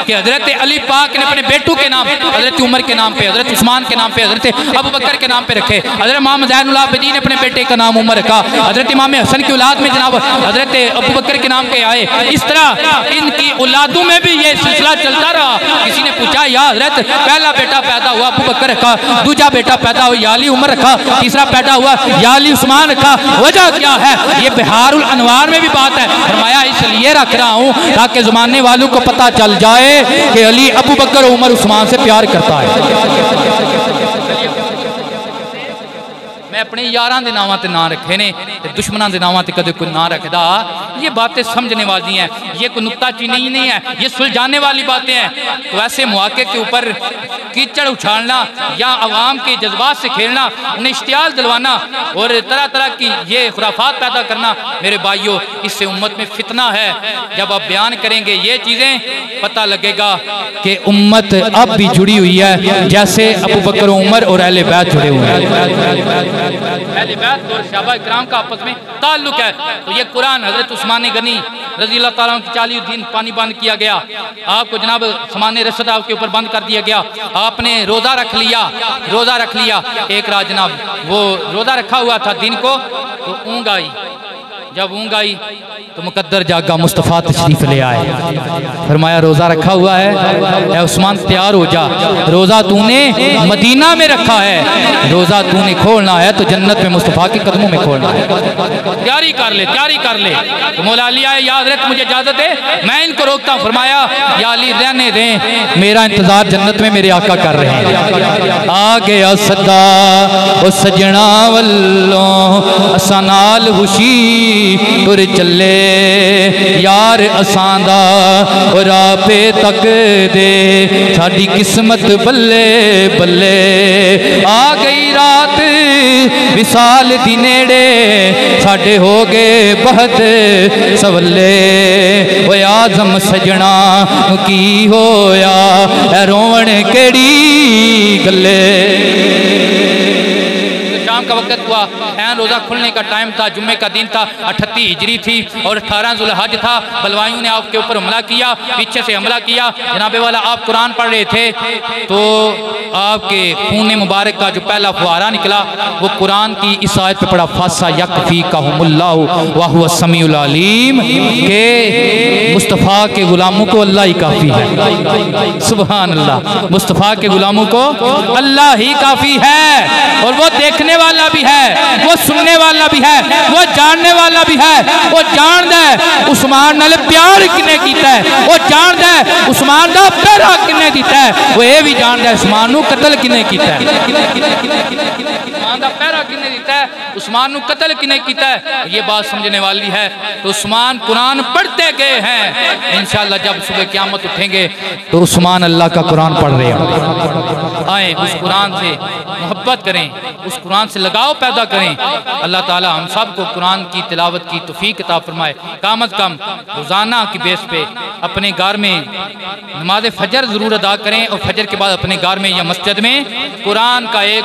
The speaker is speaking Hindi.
कि हजरत अली पाक ने अपने बेटू के नाम हजरत उमर के नाम पे, हजरत उस्मान के नाम पे, हजरत अबू बकर के नाम पे रखे। हजरत इमाम ज़ैनुल आबिदीन ने अपने बेटे का नाम उमर रखा। हजरत इमाम हसन की औलाद में जनाब हजरत अबू बकर के नाम पे आए। इस तरह इनकी औलादों में भी ये सिलसिला चलता रहा। किसी ने पूछा या हजरत पहला बेटा पैदा हुआ अबू बकर रखा, दूसरा बेटा पैदा हुआ या अली उमर रखा, तीसरा पैदा हुआ या अली उस्मान रखा, वजह क्या है? ये बिहारुल अनवार में भी बात है। फरमाया इसलिए रख रहा हूँ ताकि ज़माने वालों को पता चल जाए कि अली अबू बकर उमर उस्मान से प्यार करता है। मैं अपने यारां दे नावां ते ना रखे ने ते दुश्मनां दे नावां ते कदे कोई ना रखदा। ये बातें समझने वाली हैं, ये कोई नुक्ताचीनी नहीं है, ये सुलझाने वाली बातें हैं। तो ऐसे मौके के ऊपर कीचड़ उछालना या अवाम के जज्बात से खेलना, उन्हें इश्तियाल दिलवाना और तरह तरह की ये खुराफात पैदा करना, मेरे भाइयों इससे उम्मत में फितना है। जब आप बयान करेंगे ये चीज़ें पता लगेगा कि उम्मत अब भी जुड़ी हुई है जैसे अबू बकर उमर और अहले बैत जुड़े हुए हैं। अहले बैत और सहाबा इकराम का आपस में ताल्लुक है। तो ये कुरान हजरत उस्मान गनी रज़ी अल्लाह ताला अन्हु की 40 दिन पानी बंद किया गया। आपको जनाब सामान रसद आपके ऊपर बंद कर दिया गया। आपने रोज़ा रख लिया। एक रात जनाब वो रोज़ा रखा हुआ था दिन को, तो ऊँग आई। जब ऊँग आई तो मुकद्दर जागा मुस्तफ़ा तशरीफ ले आए। फरमाया रोज़ा रखा हुआ है, उस्मान तैयार हो जा, रोज़ा तूने मदीना में रखा है, रोज़ा तूने खोलना है तो जन्नत में मुस्तफ़ा के कदमों में खोलना है। तैयारी कर ले। तो मौला अली आए, या हज़रत मुझे इजाज़त है मैं इनको रोकता हूँ। फरमाया या अली रहने दें, मेरा इंतज़ार जन्नत में मेरे आका कर रहे हैं। आ गया सदा ओ सजना वल्लों असां नाल हुशी तुर चले यार असां दा और आपे तक दे साडी किस्मत बल्ले बल्ले। आ गई रात विसाल दी नेड़े साडे हो गए बहुत सवले। ओए आज़म सजना की होया रोवण केड़ी गले। का वक्त हुआ, रोज़ा खुलने का टाइम था, जुम्मे का दिन था, 38 हिजरी थी और 18 ज़ुल्हज था। बलवाइयों ने आपके ऊपर हमला किया, पीछे से हमला किया। जनाबे वाला आप कुरान पढ़ रहे थे तो आपके खून मुबारक का जो पहला फुहारा निकला वो कुरान की इस आयत पे पड़ा, फासा यकफीकहुमुल्लाहु व हुवा समीउल अलीम, के मुस्तफ़ा के गुलामों को अल्लाह ही काफ़ी है। सुभान अल्लाह, मुस्तफ़ा के गुलामों को अल्लाह ही काफ़ी है। और वो देखने वाला भी है, वो सुनने वाला भी है, वो जानने वाला भी है। वो जानता है उस्मान नाल प्यार किने कीता है, वो जानता है उस्मान दा पहरा किने दिता है, वो ये भी जानता है उस्मान नू कत्ल किने कीता है, उस्मान दा पहरा किने दिता है, उस्मान नू कत्ल किने कीता है। ये बात समझने वाली है। तो उस्मान कुरान पढ़ते गए हैं। इंशाअल्लाह जब सुबह क़यामत उठेंगे तो उस्मान अल्लाह का कुरान पढ़ रहे हैं। आए उस कुरान से मोहब्बत करें, उस कुरान से लगाव पैदा करें। अल्लाह ताला हम सब को कुरान की तिलावत की तौफीक अता फरमाए। कम अज़ कम रोज़ाना की बेस पे अपने घर में नमाज फजर ज़रूर अदा करें और फजर के बाद अपने घर में या मस्जिद में कुरान का एक